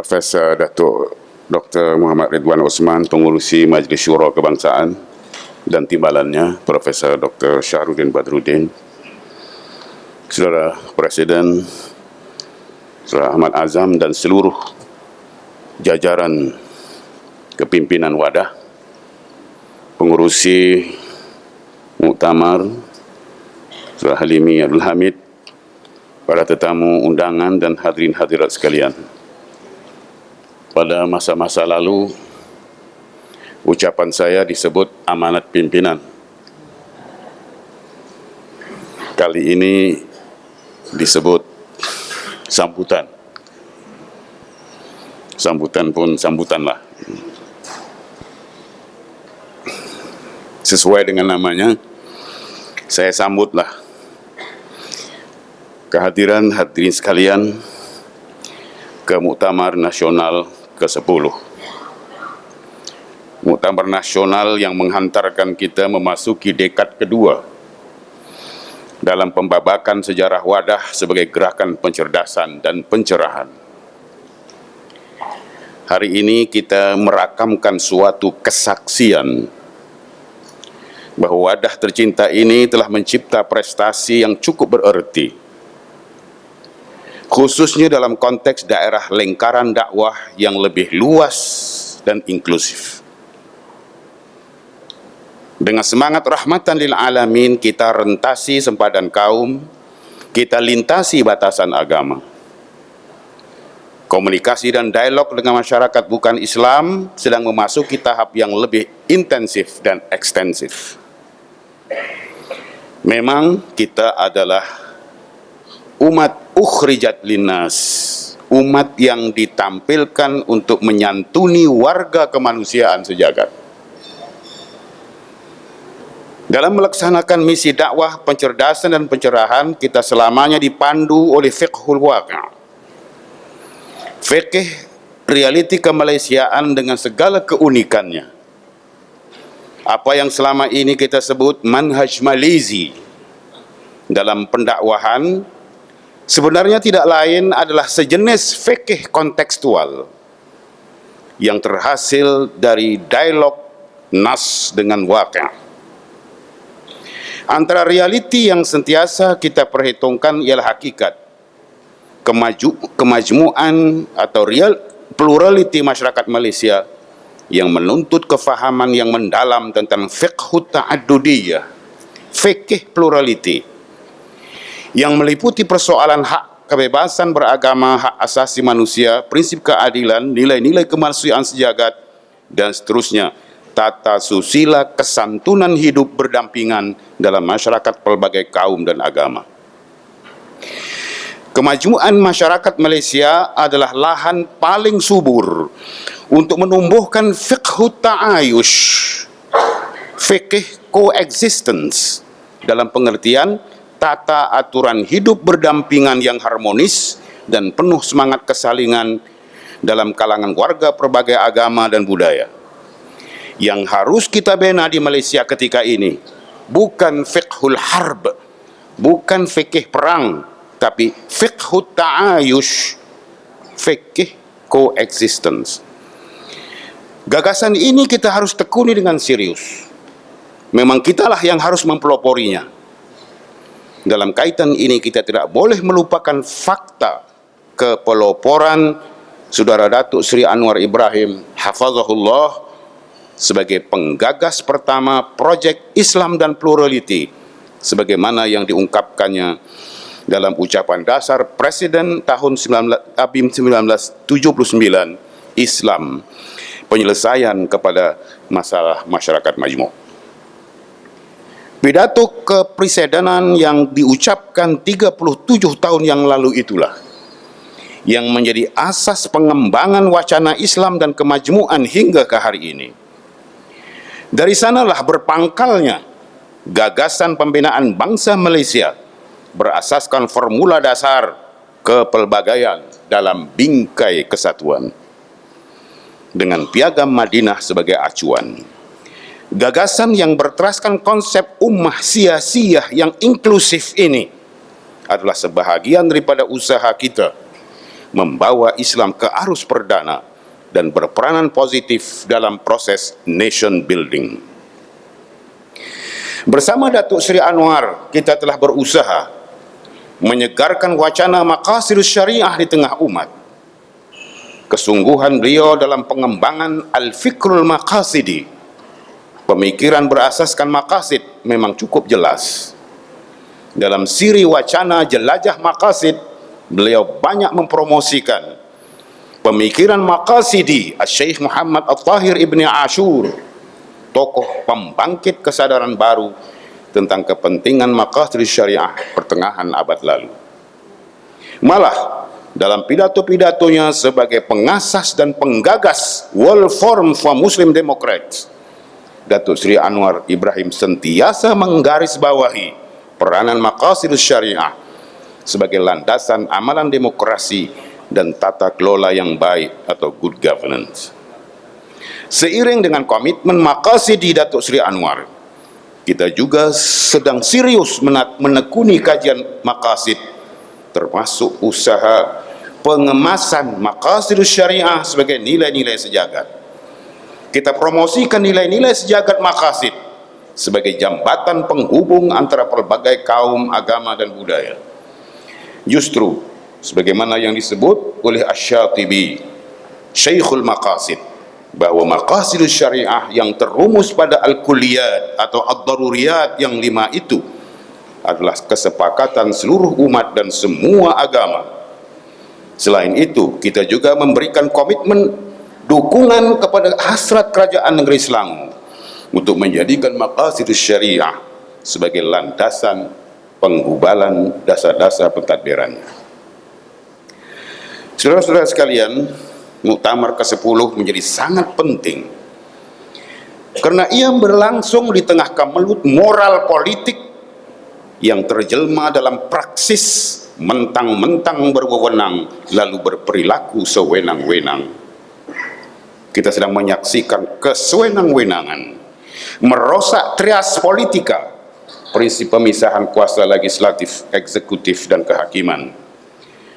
Profesor Datuk Dr. Muhammad Ridwan Osman, Pengurusi Majlis Syura Kebangsaan, dan timbalannya, Profesor Dr. Syahrudin Badruddin, Saudara Presiden, Saudara Ahmad Azam, dan seluruh jajaran kepimpinan wadah, pengurusi muktamar, Saudara Halimi Abdul Hamid, para tetamu undangan dan hadirin hadirat sekalian. Pada masa-masa lalu, ucapan saya disebut amanat pimpinan. Kali ini disebut sambutan. Sambutan pun sambutanlah. Sesuai dengan namanya, saya sambutlah kehadiran hadirin sekalian ke Muktamar Nasional ke-10. Muktamar Nasional yang menghantarkan kita memasuki dekad kedua dalam pembabakan sejarah wadah sebagai gerakan pencerdasan dan pencerahan. Hari ini kita merakamkan suatu kesaksian bahwa wadah tercinta ini telah mencipta prestasi yang cukup bererti, khususnya dalam konteks daerah lingkaran dakwah yang lebih luas dan inklusif. Dengan semangat rahmatan lil alamin, kita rentasi sempadan kaum, kita lintasi batasan agama. Komunikasi dan dialog dengan masyarakat bukan Islam sedang memasuki tahap yang lebih intensif dan ekstensif. Memang kita adalah umat ukhrijat linnas, umat yang ditampilkan untuk menyantuni warga kemanusiaan sejagat. Dalam melaksanakan misi dakwah, pencerdasan dan pencerahan, kita selamanya dipandu oleh fiqhul waqi', fikih realiti kemalaysiaan dengan segala keunikannya. Apa yang selama ini kita sebut manhaj Malizi dalam pendakwahan sebenarnya tidak lain adalah sejenis fikih kontekstual yang terhasil dari dialog nas dengan waqi'. Antara realiti yang sentiasa kita perhitungkan ialah hakikat, kemajmuan atau pluraliti masyarakat Malaysia yang menuntut kefahaman yang mendalam tentang fiqhut ta'addudiyah, fikih pluraliti, yang meliputi persoalan hak kebebasan beragama, hak asasi manusia, prinsip keadilan, nilai-nilai kemanusiaan sejagat, dan seterusnya, tata susila kesantunan hidup berdampingan dalam masyarakat pelbagai kaum dan agama. Kemajuan masyarakat Malaysia adalah lahan paling subur untuk menumbuhkan fiqhut ta'ayush, fikih coexistence, dalam pengertian tata aturan hidup berdampingan yang harmonis dan penuh semangat kesalingan dalam kalangan warga berbagai agama dan budaya. Yang harus kita bina di Malaysia ketika ini bukan fiqhul harb, bukan fikih perang, tapi fiqhut ta'ayush, fikih coexistence. Gagasan ini kita harus tekuni dengan serius. Memang kitalah yang harus mempeloporinya. Dalam kaitan ini kita tidak boleh melupakan fakta kepeloporan Saudara Datuk Seri Anwar Ibrahim hafazahullah sebagai penggagas pertama projek Islam dan Plurality, sebagaimana yang diungkapkannya dalam ucapan dasar Presiden tahun 1979, Islam, penyelesaian kepada masalah masyarakat majmuk. Pidato kepresidenan yang diucapkan 37 tahun yang lalu itulah yang menjadi asas pengembangan wacana Islam dan kemajmuan hingga ke hari ini. Dari sanalah berpangkalnya gagasan pembinaan bangsa Malaysia berasaskan formula dasar kepelbagaian dalam bingkai kesatuan dengan piagam Madinah sebagai acuan. Gagasan yang berteraskan konsep ummah siyasiyah yang inklusif ini adalah sebahagian daripada usaha kita membawa Islam ke arus perdana dan berperanan positif dalam proses nation building. Bersama Datuk Seri Anwar, kita telah berusaha menyegarkan wacana maqasidus syariah di tengah umat. Kesungguhan beliau dalam pengembangan al-fikrul maqasidi, pemikiran berasaskan maqasid, memang cukup jelas. Dalam siri wacana jelajah maqasid, beliau banyak mempromosikan pemikiran maqasidi Syekh Muhammad At-Tahir Ibni Ashur, tokoh pembangkit kesadaran baru tentang kepentingan maqasid syariah pertengahan abad lalu. Malah dalam pidato-pidatonya sebagai pengasas dan penggagas World Forum for Muslim Democrats, Datuk Seri Anwar Ibrahim sentiasa menggarisbawahi peranan maqasid syariah sebagai landasan amalan demokrasi dan tata kelola yang baik atau good governance. Seiring dengan komitmen maqasidi Datuk Seri Anwar, kita juga sedang serius menekuni kajian maqasid, termasuk usaha pengemasan maqasid syariah sebagai nilai-nilai sejagat. Kita promosikan nilai-nilai sejagat maqasid sebagai jambatan penghubung antara pelbagai kaum, agama dan budaya. Justru sebagaimana yang disebut oleh Asy-Syatibi, Syekhul Maqasid, bahwa maqasidus syariah yang terumus pada al-kulliyat atau ad-daruriyat yang 5 itu adalah kesepakatan seluruh umat dan semua agama. Selain itu, kita juga memberikan komitmen dukungan kepada hasrat kerajaan negeri Selangor untuk menjadikan maqasidus syariah sebagai landasan penghubalan dasar-dasar pentadbirannya. Saudara-saudara sekalian, Muktamar ke-10 menjadi sangat penting karena ia berlangsung di tengah kemelut moral politik yang terjelma dalam praksis mentang-mentang berwenang lalu berperilaku sewenang-wenang. Kita sedang menyaksikan kesewenang-wenangan merosak trias politika, prinsip pemisahan kuasa legislatif, eksekutif dan kehakiman,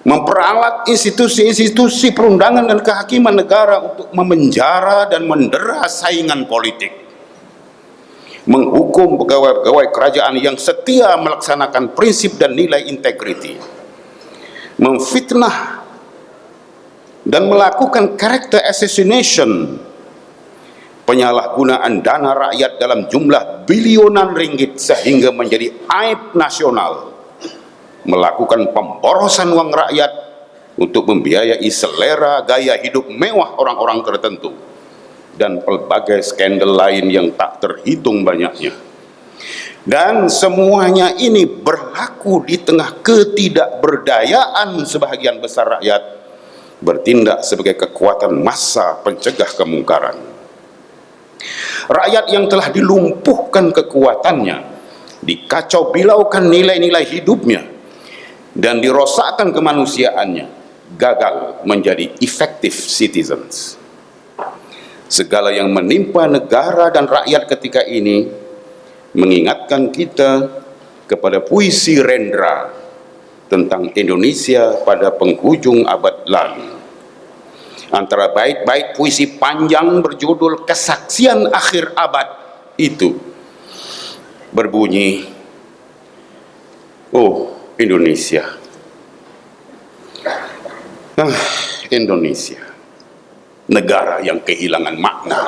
memperalat institusi-institusi perundangan dan kehakiman negara untuk memenjara dan mendera saingan politik, menghukum pegawai-pegawai kerajaan yang setia melaksanakan prinsip dan nilai integriti, memfitnah dan melakukan character assassination, penyalahgunaan dana rakyat dalam jumlah bilionan ringgit sehingga menjadi aib nasional, melakukan pemborosan uang rakyat untuk membiayai selera gaya hidup mewah orang-orang tertentu, dan pelbagai skandal lain yang tak terhitung banyaknya. Dan semuanya ini berlaku di tengah ketidakberdayaan sebahagian besar rakyat bertindak sebagai kekuatan massa pencegah kemungkaran. Rakyat yang telah dilumpuhkan kekuatannya, dikacau bilaukan nilai-nilai hidupnya, dan dirosakkan kemanusiaannya, gagal menjadi effective citizens. Segala yang menimpa negara dan rakyat ketika ini mengingatkan kita kepada puisi Rendra tentang Indonesia pada penghujung abad lalu. Antara bait-bait puisi panjang berjudul Kesaksian Akhir Abad itu berbunyi, oh Indonesia, Indonesia, negara yang kehilangan makna,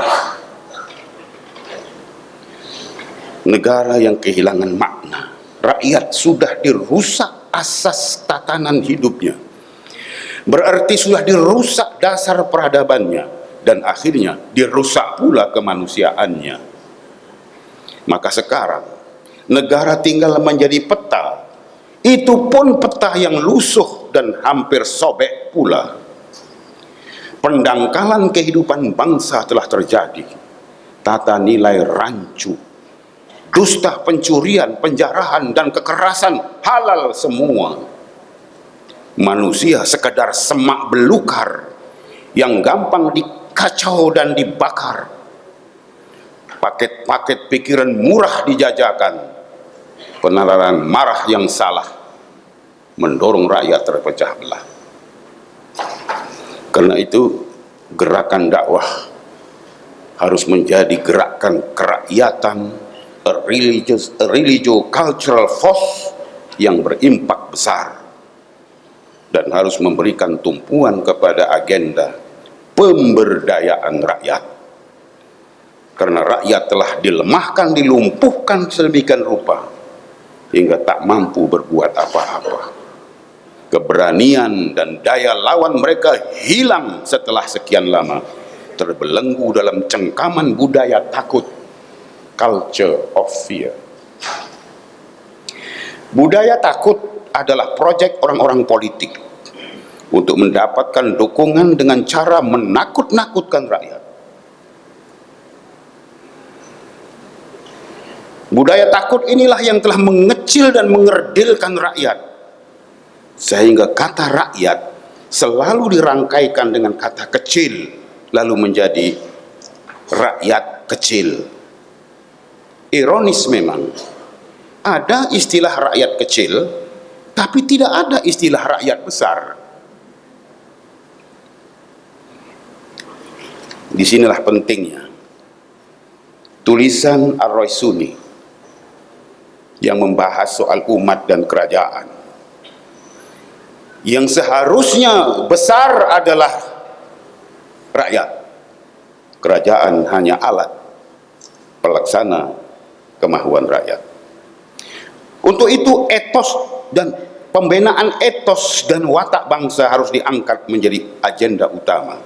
negara yang kehilangan makna. Rakyat sudah dirusak asas tatanan hidupnya, berarti sudah dirusak dasar peradabannya, dan akhirnya dirusak pula kemanusiaannya. Maka sekarang negara tinggal menjadi peta, itu pun peta yang lusuh dan hampir sobek pula. Pendangkalan kehidupan bangsa telah terjadi, tata nilai rancu, dusta, pencurian, penjarahan dan kekerasan halal semua. Manusia sekadar semak belukar yang gampang dikacau dan dibakar. Paket-paket pikiran murah dijajakan. Penalaran marah yang salah mendorong rakyat terpecah belah. Karena itu gerakan dakwah harus menjadi gerakan kerakyatan, a religio cultural force yang berimpak besar, dan harus memberikan tumpuan kepada agenda pemberdayaan rakyat. Karena rakyat telah dilemahkan, dilumpuhkan sedemikian rupa hingga tak mampu berbuat apa-apa. Keberanian dan daya lawan mereka hilang setelah sekian lama terbelenggu dalam cengkaman budaya takut, culture of fear. Budaya takut adalah proyek orang-orang politik untuk mendapatkan dukungan dengan cara menakut-nakutkan rakyat. Budaya takut inilah yang telah mengecil dan mengerdilkan rakyat, sehingga kata rakyat selalu dirangkaikan dengan kata kecil, lalu menjadi rakyat kecil. Ironis memang, ada istilah rakyat kecil, tapi tidak ada istilah rakyat besar. Disinilah pentingnya tulisan Ar-Raisuni yang membahas soal umat dan kerajaan. Yang seharusnya besar adalah rakyat. Kerajaan hanya alat pelaksana kemahuan rakyat. Untuk itu etos dan pembinaan etos dan watak bangsa harus diangkat menjadi agenda utama,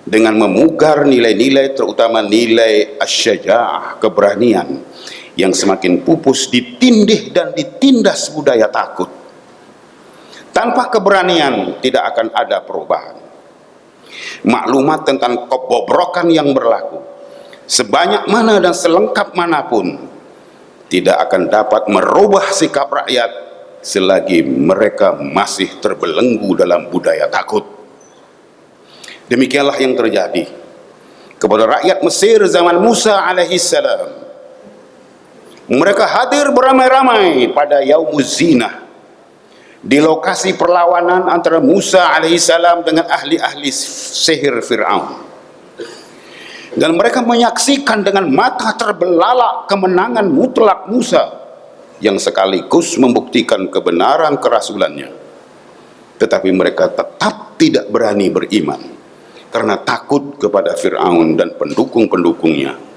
dengan memugar nilai-nilai, terutama nilai asy-syaja'ah, keberanian, yang semakin pupus ditindih dan ditindas budaya takut. Tanpa keberanian tidak akan ada perubahan. Maklumat tentang kebobrokan yang berlaku, sebanyak mana dan selengkap manapun, tidak akan dapat merubah sikap rakyat selagi mereka masih terbelenggu dalam budaya takut. Demikianlah yang terjadi kepada rakyat Mesir zaman Musa alaihissalam. Mereka hadir beramai-ramai pada Yaumuz Zinah di lokasi perlawanan antara Musa alaihissalam dengan ahli-ahli sihir Fir'aun. Dan mereka menyaksikan dengan mata terbelalak kemenangan mutlak Musa, yang sekaligus membuktikan kebenaran kerasulannya. Tetapi mereka tetap tidak berani beriman karena takut kepada Fir'aun dan pendukung-pendukungnya.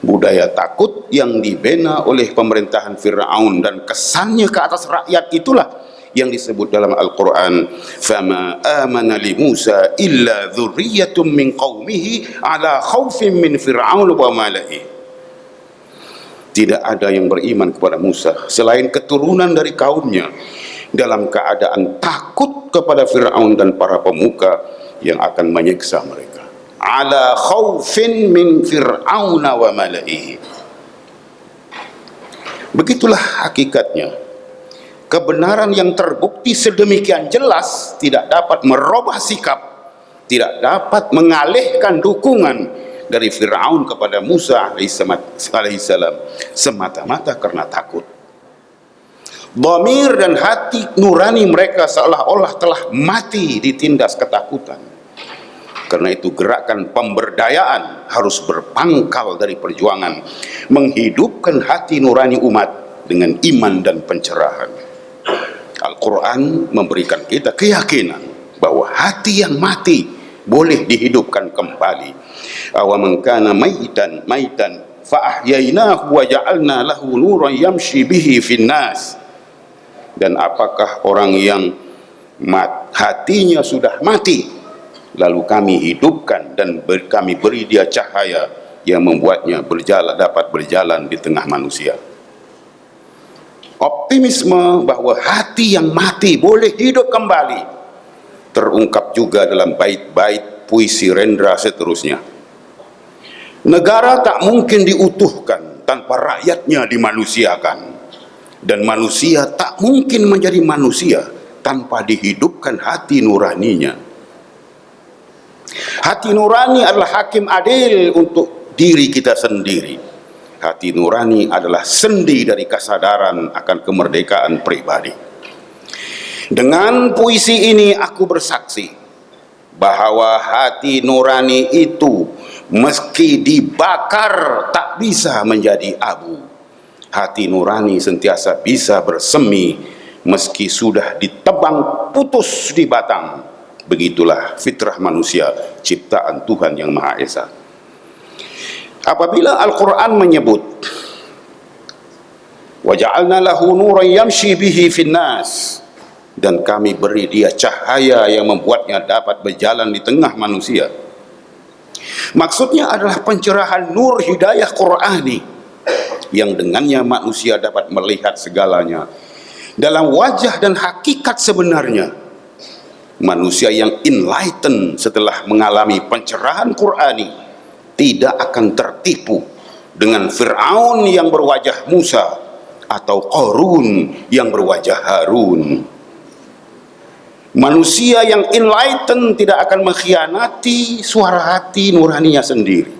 Budaya takut yang dibina oleh pemerintahan Fir'aun dan kesannya ke atas rakyat itulah yang disebut dalam Al-Quran, fama amana li Musa illa dzurriyyatun min qaumihi ala khaufin min Fir'aun wa mala'ihi. Tidak ada yang beriman kepada Musa selain keturunan dari kaumnya, dalam keadaan takut kepada Fir'aun dan para pemuka yang akan menyiksa mereka. Ala khaufin min Fir'auna wa mala'ihi. Begitulah hakikatnya. Kebenaran yang terbukti sedemikian jelas tidak dapat merubah sikap, tidak dapat mengalihkan dukungan dari Fir'aun kepada Musa alaihissalam semata-mata karena takut. Dhamir dan hati nurani mereka seolah-olah telah mati ditindas ketakutan. Karena itu gerakan pemberdayaan harus berpangkal dari perjuangan menghidupkan hati nurani umat dengan iman dan pencerahan. Al-Quran memberikan kita keyakinan bahwa hati yang mati boleh dihidupkan kembali. Awaman kana maitan fa ahyainahu wa ja'alna lahu nuran yamshi bihi finnas. Dan apakah orang yang hatinya sudah mati lalu kami hidupkan dan kami beri dia cahaya yang membuatnya dapat berjalan di tengah manusia. Optimisme bahwa hati yang mati boleh hidup kembali terungkap juga dalam bait-bait puisi Rendra seterusnya. Negara tak mungkin diutuhkan tanpa rakyatnya dimanusiakan, dan manusia tak mungkin menjadi manusia tanpa dihidupkan hati nuraninya. Hati nurani adalah hakim adil untuk diri kita sendiri. Hati nurani adalah sendi dari kesadaran akan kemerdekaan pribadi. Dengan puisi ini aku bersaksi bahwa hati nurani itu meski dibakar tak bisa menjadi abu. Hati nurani sentiasa bisa bersemi meski sudah ditebang putus di batang. Begitulah fitrah manusia, ciptaan Tuhan yang Maha Esa. Apabila Al-Quran menyebut waja'alna lahu nuran yamshi bihi finnas, dan kami beri dia cahaya yang membuatnya dapat berjalan di tengah manusia, maksudnya adalah pencerahan nur hidayah Qur'ani yang dengannya manusia dapat melihat segalanya dalam wajah dan hakikat sebenarnya. Manusia yang enlightened setelah mengalami pencerahan Qur'ani tidak akan tertipu dengan Fir'aun yang berwajah Musa atau Qarun yang berwajah Harun. Manusia yang enlightened tidak akan mengkhianati suara hati nuraninya sendiri.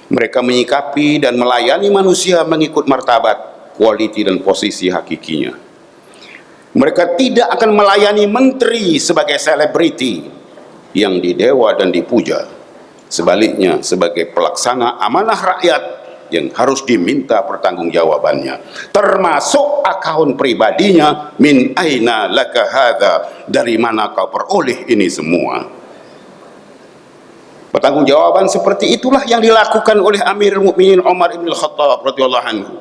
Mereka menyikapi dan melayani manusia mengikut martabat, kualiti dan posisi hakikinya. Mereka tidak akan melayani menteri sebagai selebriti yang didewa dan dipuja. Sebaliknya, sebagai pelaksana amanah rakyat yang harus diminta pertanggungjawabannya, termasuk akun pribadinya, min aina laka hadza, dari mana kau peroleh ini semua. Pertanggungjawaban seperti itulah yang dilakukan oleh Amirul Mukminin Umar bin Khattab radhiyallahu anhu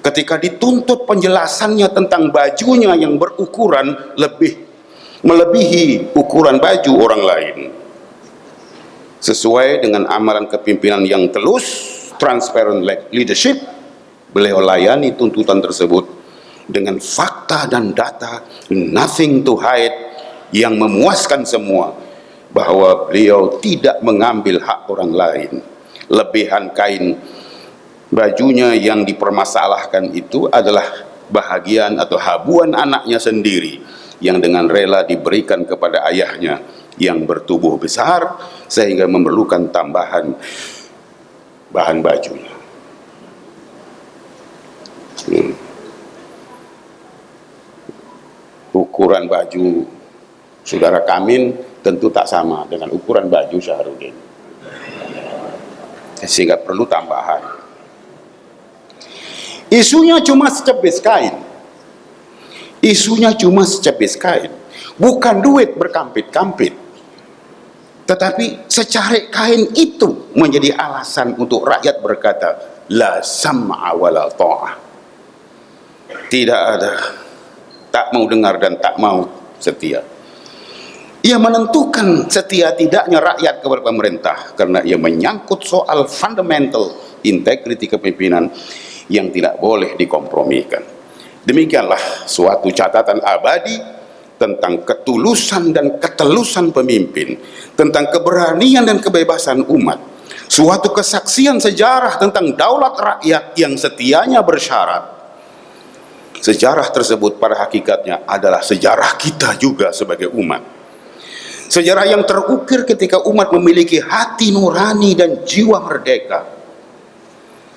ketika dituntut penjelasannya tentang bajunya yang berukuran melebihi ukuran baju orang lain. Sesuai dengan amalan kepimpinan yang telus, transparent leadership, beliau layani tuntutan tersebut dengan fakta dan data, nothing to hide, yang memuaskan semua, bahwa beliau tidak mengambil hak orang lain. Lebihan kain bajunya yang dipermasalahkan itu adalah bahagian atau habuan anaknya sendiri yang dengan rela diberikan kepada ayahnya yang bertubuh besar sehingga memerlukan tambahan bahan bajunya. Ukuran baju saudara Kamin tentu tak sama dengan ukuran baju Syahrudin, sehingga perlu tambahan. Isunya cuma secepis kain. Isunya cuma secepis kain. Bukan duit berkampit-kampit. Tetapi secarik kain itu menjadi alasan untuk rakyat berkata, la sam'a wa la ta'ah. Tidak ada, tak mau dengar dan tak mau setia. Ia menentukan setia tidaknya rakyat kepada pemerintah karena ia menyangkut soal fundamental integriti kepemimpinan yang tidak boleh dikompromikan. Demikianlah suatu catatan abadi tentang ketulusan dan ketelusan pemimpin, tentang keberanian dan kebebasan umat, suatu kesaksian sejarah tentang daulat rakyat yang setianya bersyarat. Sejarah tersebut pada hakikatnya adalah sejarah kita juga sebagai umat. Sejarah yang terukir ketika umat memiliki hati nurani dan jiwa merdeka.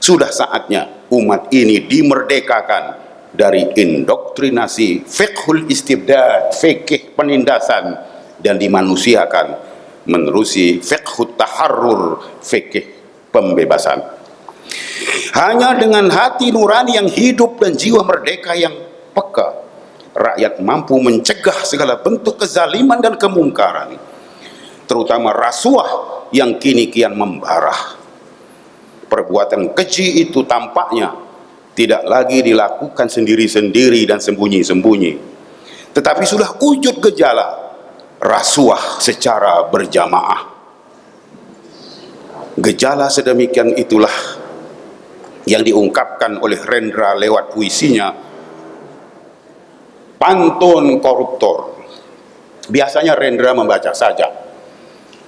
Sudah saatnya umat ini dimerdekakan dari indoktrinasi fiqhul istibdad, fikih penindasan, dan dimanusiakan menerusi fiqhut taharrur, fikih pembebasan. Hanya dengan hati nurani yang hidup dan jiwa merdeka yang peka, rakyat mampu mencegah segala bentuk kezaliman dan kemungkaran, terutama rasuah yang kini kian membara. Perbuatan keji itu tampaknya tidak lagi dilakukan sendiri-sendiri dan sembunyi-sembunyi, tetapi sudah wujud gejala rasuah secara berjamaah. Gejala sedemikian itulah yang diungkapkan oleh Rendra lewat puisinya Pantun Koruptor. Biasanya Rendra membaca saja,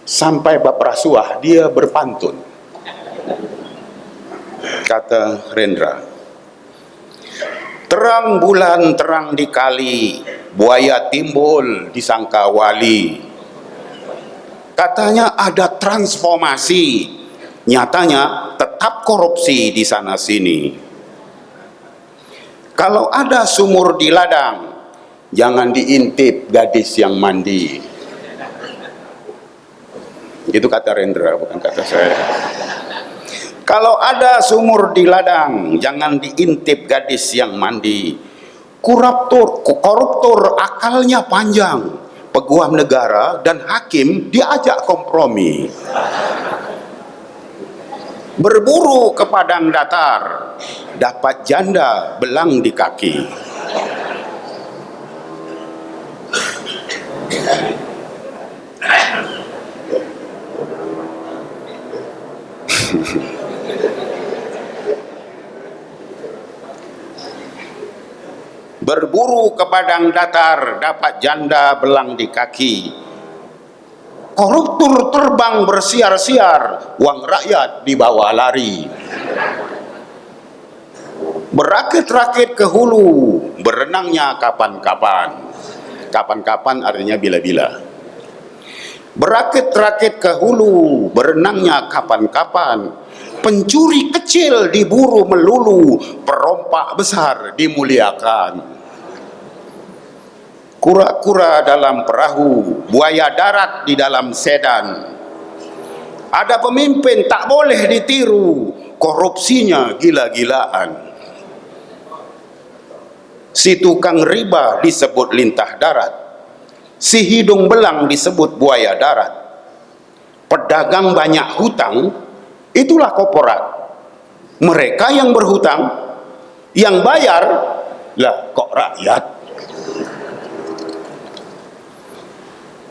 sampai bab rasuah dia berpantun. Kata Rendra, terang bulan terang di kali, buaya timbul disangka wali. Katanya ada transformasi, nyatanya tetap korupsi di sana sini. Kalau ada sumur di ladang, jangan diintip gadis yang mandi. Itu kata Rendra, bukan kata saya. Kalau ada sumur di ladang, jangan diintip gadis yang mandi. Koruptor akalnya panjang, peguam negara dan hakim diajak kompromi. Berburu ke padang datar, dapat janda belang di kaki. Berburu ke padang datar, dapat janda belang di kaki. Koruptor terbang bersiar-siar, uang rakyat dibawa lari. Berakit-rakit ke hulu, berenangnya kapan-kapan. Kapan-kapan artinya bila-bila. Berakit-rakit ke hulu, berenangnya kapan-kapan. Pencuri kecil diburu melulu, perompak besar dimuliakan. Kura-kura dalam perahu, buaya darat di dalam sedan. Ada pemimpin tak boleh ditiru, korupsinya gila-gilaan. Si tukang riba disebut lintah darat, si hidung belang disebut buaya darat. Pedagang banyak hutang, itulah korporat. Mereka yang berhutang, yang bayar lah kok rakyat.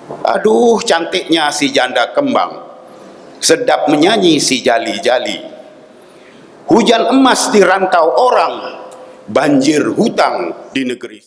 Aduh, cantiknya si janda kembang, sedap menyanyi si jali-jali. Hujan emas di rantau orang, banjir hutang di negeri.